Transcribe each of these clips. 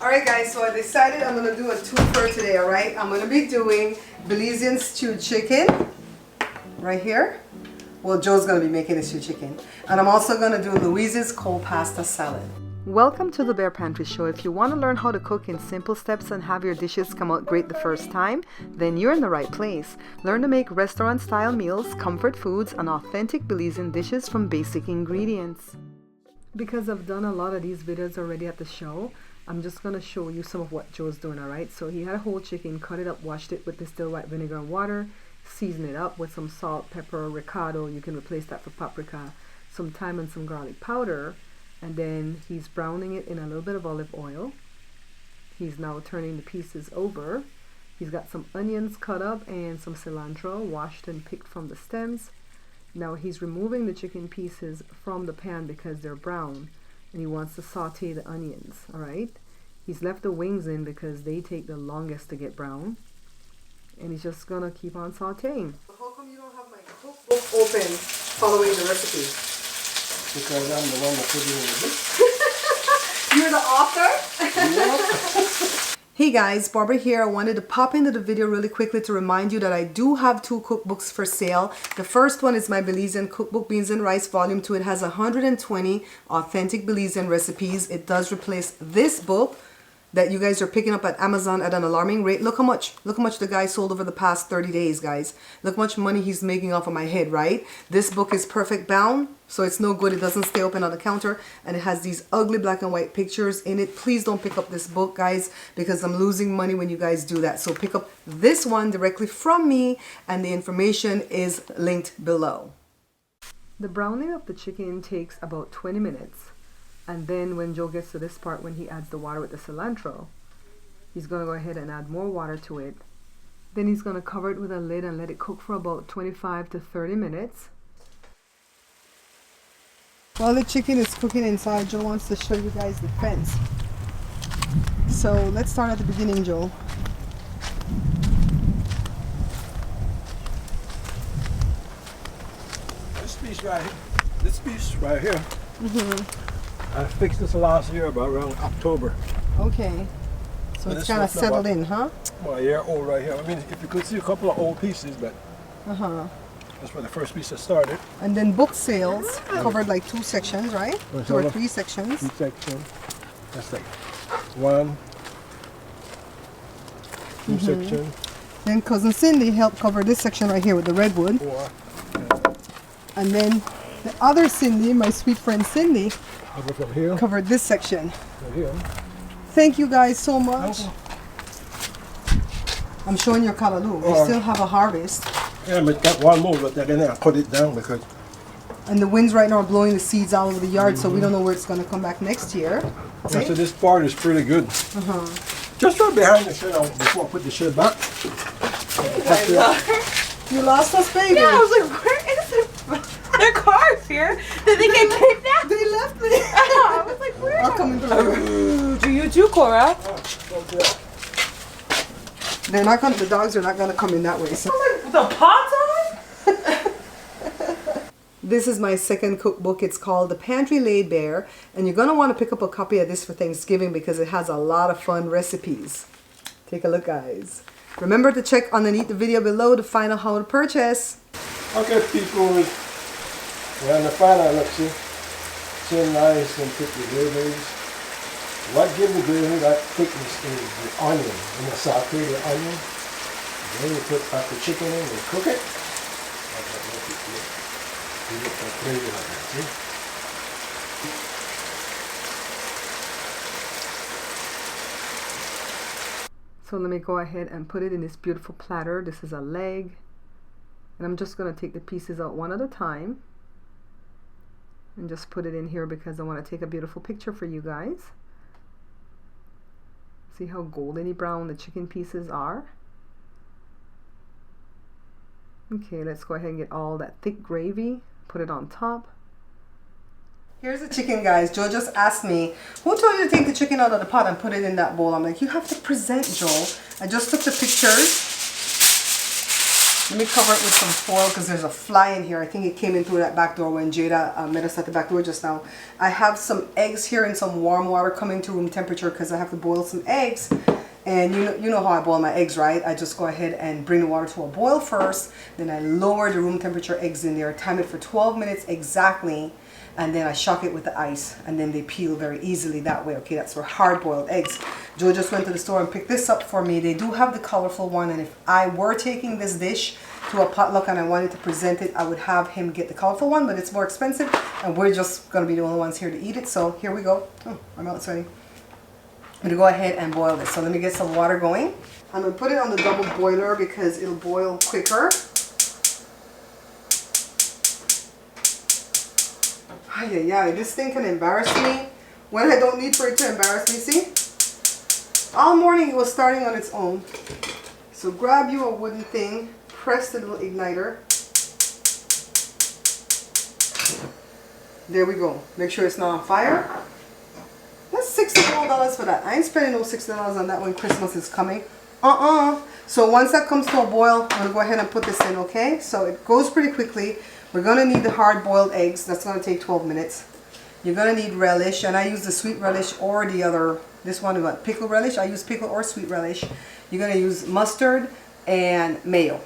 Alright guys, so I decided I'm going to do a twofer today, alright? I'm going to be doing Belizean stewed chicken right here. Well, Joe's going to be making the stewed chicken. And I'm also going to do Louise's cold pasta salad. Welcome to the Bare Pantry Show. If you want to learn how to cook in simple steps and have your dishes come out great the first time, then you're in the right place. Learn to make restaurant-style meals, comfort foods, and authentic Belizean dishes from basic ingredients. Because I've done a lot of these videos already at the show, I'm just going to show you some of what Joe's doing, alright? So he had a whole chicken, cut it up, washed it with distilled white vinegar and water, season it up with some salt, pepper, ricotta, you can replace that for paprika, some thyme and some garlic powder, and then he's browning it in a little bit of olive oil. He's now turning the pieces over. He's got some onions cut up and some cilantro washed and picked from the stems. Now he's removing the chicken pieces from the pan because they're brown. And he wants to saute the onions, alright? He's left the wings in because they take the longest to get brown. And he's just gonna keep on sauteing. How come you don't have my cookbook open following the recipe? Because I'm the one that put it in the book. You're the author? Yep. Hey guys, Barbara here. I wanted to pop into the video really quickly to remind you that I do have 2 cookbooks for sale. The first one is my Belizean Cookbook Beans and Rice Volume 2. It has 120 authentic Belizean recipes. It does replace this book that you guys are picking up at Amazon at an alarming rate. Look how much the guy sold over the past 30 days, guys. Look how much money he's making off of my head, right? This book is perfect bound, so it's no good. It doesn't stay open on the counter, and it has these ugly black and white pictures in it. Please don't pick up this book, guys, because I'm losing money when you guys do that. So pick up this one directly from me, and the information is linked below. The browning of the chicken takes about 20 minutes. And then when Joe gets to this part, when he adds the water with the cilantro, he's going to go ahead and add more water to it. Then he's going to cover it with a lid and let it cook for about 25 to 30 minutes. While the chicken is cooking inside, Joe wants to show you guys the fence. So let's start at the beginning, Joe. This piece right here. I fixed this last year about around October. Okay. So it's kind of settled in, huh? Well, a year old right here. I mean, if you could see a couple of old pieces, but that's where the first piece started. And then book sales covered like 2 sections, right? 2 or 3 sections. 2 sections. That's like 1, 2 sections. Then Cousin Cindy helped cover this section right here with the redwood. 4. And then the other Cindy, my sweet friend Cindy, From here. covered this section. From here. Thank you guys so much. I'm showing your callaloo. We still have a harvest. Yeah, but got one more, but then I cut it down because. And the winds right now are blowing the seeds all over the yard, so we don't know where it's going to come back next year. Okay. Yeah, so this part is pretty good. Just right behind the shed before I put the shed back. You lost us, baby. Yeah, I was like, where is it? Their car's here. Did they get kidnapped? They left me. I was like, where? I'll come through. Do you too, Cora? They're not going. The dogs are not going to come in that way. So. The pot's on? This is my second cookbook. It's called The Pantry Laid Bare, and you're going to want to pick up a copy of this for Thanksgiving because it has a lot of fun recipes. Take a look, guys. Remember to check underneath the video below to find out how to purchase. Okay, people, we're on the final look, see? So nice and pretty gravy. What gives the gravy that thickness is the onion. And you saute the onion. Then you put back the chicken in and cook it. You get that gravy like that, see? So let me go ahead and put it in this beautiful platter. This is a leg. And I'm just going to take the pieces out one at a time. And just put it in here because I want to take a beautiful picture for you guys. See how goldeny brown the chicken pieces are? Okay, let's go ahead and get all that thick gravy. Put it on top. Here's the chicken, guys. Joe just asked me, who told you to take the chicken out of the pot and put it in that bowl? I'm like, you have to present, Joe. I just took the pictures. Let me cover it with some foil because there's a fly in here. I think it came in through that back door when Jada met us at the back door just now. I have some eggs here and some warm water coming to room temperature because I have to boil some eggs. And you know how I boil my eggs, right? I just go ahead and bring the water to a boil first. Then I lower the room temperature eggs in there, time it for 12 minutes exactly. And then I shock it with the ice, and then they peel very easily that way. Okay, that's for hard-boiled eggs. Joe just went to the store and picked this up for me. They do have the colorful one, and if I were taking this dish to a potluck and I wanted to present it, I would have him get the colorful one, but it's more expensive, and we're just going to be the only ones here to eat it. So here we go. Oh, my mouth's sweaty. I'm going to go ahead and boil this. So let me get some water going. I'm going to put it on the double boiler because it'll boil quicker. Yeah, this thing can embarrass me when I don't need for it to embarrass me. See? All morning it was starting on its own. So grab you a wooden thing, press the little igniter. There we go. Make sure it's not on fire. That's $64 for that. I ain't spending no $60 on that when Christmas is coming. So once that comes to a boil, I'm going to go ahead and put this in, okay? So it goes pretty quickly. We're going to need the hard-boiled eggs. That's going to take 12 minutes. You're going to need relish, and I use the sweet relish or the other, this one, what, pickle relish. I use pickle or sweet relish. You're going to use mustard and mayo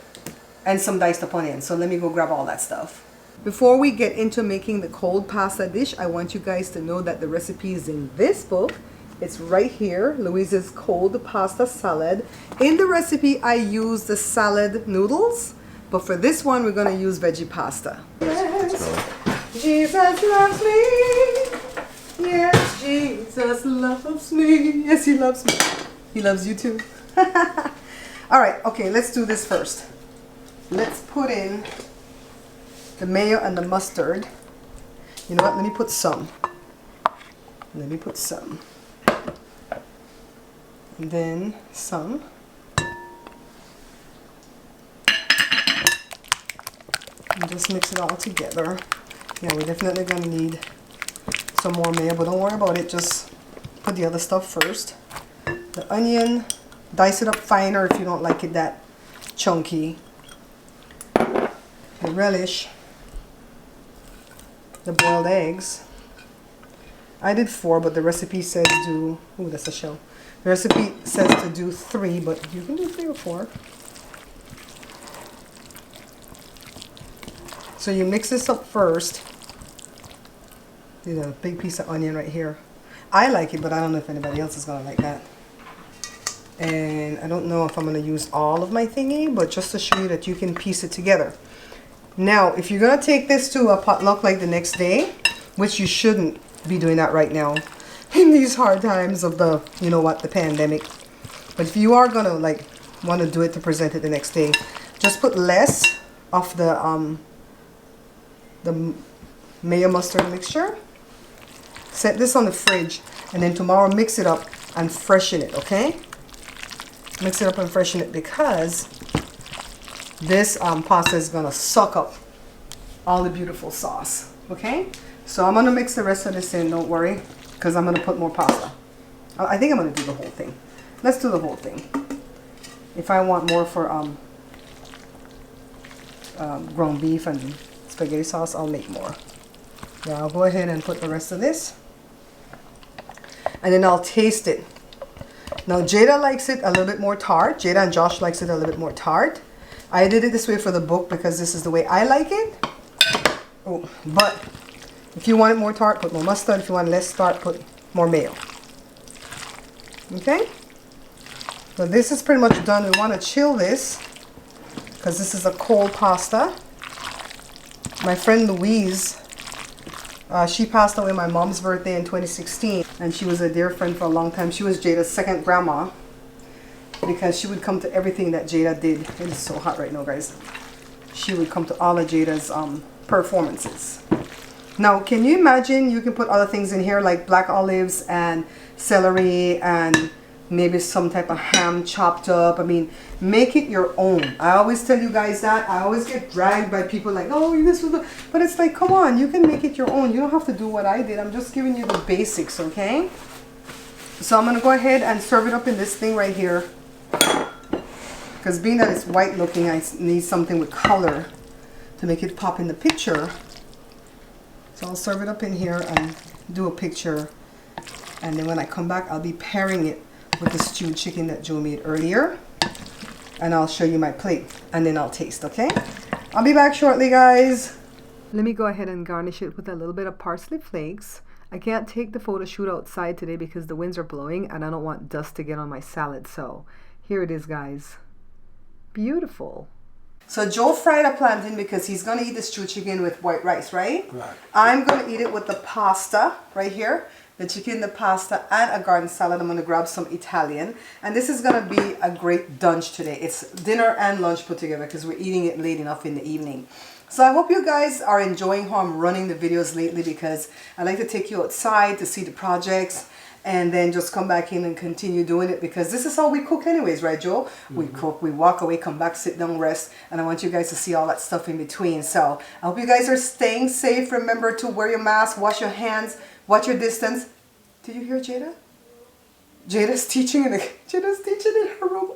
and some diced up onions. So let me go grab all that stuff. Before we get into making the cold pasta dish, I want you guys to know that the recipe is in this book. It's right here, Louise's cold pasta salad. In the recipe, I use the salad noodles. But for this one, we're going to use veggie pasta. Yes, Jesus loves me. Yes, Jesus loves me. Yes, he loves me. He loves you too. All right, okay, let's do this first. Let's put in the mayo and the mustard. You know what? Let me put some. Let me put some. And then some. And just mix it all together. Yeah, we're definitely going to need some more mayo, but don't worry about it. Just put the other stuff first. The onion, dice it up finer if you don't like it that chunky. The relish. The boiled eggs. I did 4, but the recipe says do, ooh, that's a shell. The recipe says to do 3, but you can do 3 or 4. So you mix this up first. There's a big piece of onion right here. I like it, but I don't know if anybody else is going to like that. And I don't know if I'm going to use all of my thingy, but just to show you that you can piece it together. Now, if you're going to take this to a potluck like the next day, which you shouldn't be doing that right now in these hard times of the, you know what, the pandemic. But if you are going to like want to do it to present it the next day, just put less of the mayo mustard mixture. Set this on the fridge, and then tomorrow mix it up and freshen it, okay? Mix it up and freshen it because this pasta is gonna suck up all the beautiful sauce, okay? So I'm gonna mix the rest of this in, don't worry, because I'm gonna put more pasta. I think I'm gonna do the whole thing. Let's do the whole thing. If I want more for ground beef and spaghetti sauce, I'll make more. Yeah, I'll go ahead and put the rest of this. And then I'll taste it. Now Jada likes it a little bit more tart. Jada and Josh likes it a little bit more tart. I did it this way for the book because this is the way I like it. Oh, but if you want it more tart, put more mustard. If you want less tart, put more mayo. Okay? So this is pretty much done. We want to chill this because this is a cold pasta. My friend Louise, she passed away on my mom's birthday in 2016, and she was a dear friend for a long time. She was Jada's second grandma because she would come to everything that Jada did. It is so hot right now, guys. She would come to all of Jada's performances. Now, can you imagine you can put other things in here like black olives and celery and maybe some type of ham chopped up. I mean, make it your own. I always tell you guys that. I always get dragged by people like, oh, this was the... But it's like, come on, you can make it your own. You don't have to do what I did. I'm just giving you the basics, okay? So I'm going to go ahead and serve it up in this thing right here. Because Because being that it's white looking, I need something with color to make it pop in the picture. So I'll serve it up in here and do a picture. And then when I come back, I'll be pairing it with the stewed chicken that Joe made earlier. And I'll show you my plate and then I'll taste, okay? I'll be back shortly, guys. Let me go ahead and garnish it with a little bit of parsley flakes. I can't take the photo shoot outside today because the winds are blowing and I don't want dust to get on my salad. So here it is, guys. Beautiful. So Joe fried a plantain because he's going to eat the stewed chicken with white rice, right? Right. I'm going to eat it with the pasta right here. The chicken, the pasta, and a garden salad. I'm going to grab some Italian. And this is going to be a great lunch today. It's dinner and lunch put together because we're eating it late enough in the evening. So I hope you guys are enjoying how I'm running the videos lately because I like to take you outside to see the projects and then just come back in and continue doing it because this is how we cook anyways, right, Joe? Mm-hmm. We cook, we walk away, come back, sit down, rest, and I want you guys to see all that stuff in between. So I hope you guys are staying safe. Remember to wear your mask, wash your hands, watch your distance. Did you hear Jada? Jada's teaching in her room.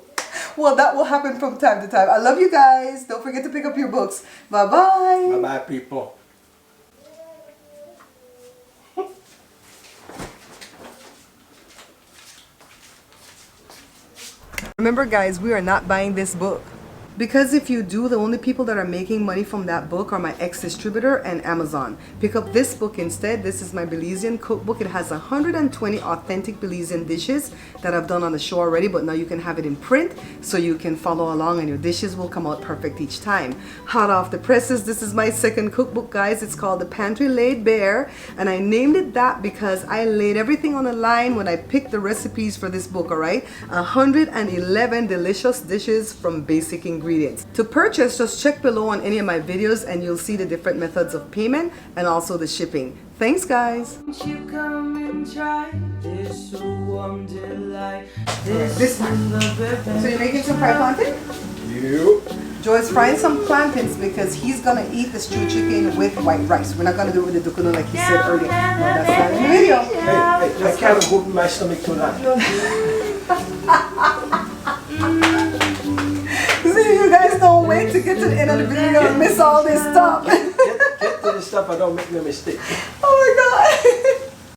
Well, that will happen from time to time. I love you guys. Don't forget to pick up your books. Bye-bye. Bye-bye, people. Remember, guys, we are not buying this book. Because if you do, the only people that are making money from that book are my ex-distributor and Amazon. Pick up this book instead. This is my Belizean cookbook. It has 120 authentic Belizean dishes that I've done on the show already, but now you can have it in print so you can follow along and your dishes will come out perfect each time. Hot off the presses, this is my second cookbook, guys. It's called the Pantry Laid Bare, and I named it that because I laid everything on the line when I picked the recipes for this book, all right? 111 delicious dishes from basic ingredients. To purchase, just check below on any of my videos and you'll see the different methods of payment and also the shipping. Thanks, guys. You come and try this warm delight. This one. So you're making some fried plantain? You. Joe is frying some plantains because he's gonna eat the stewed chicken with white rice. We're not gonna do it with the dukuno like he said earlier. No, that's not in the video. Hey, I can't open my stomach to that. See, you guys don't wait to get to the end of the video. You're gonna miss all this stuff. Get to the stuff, I don't make no mistake. Oh my God.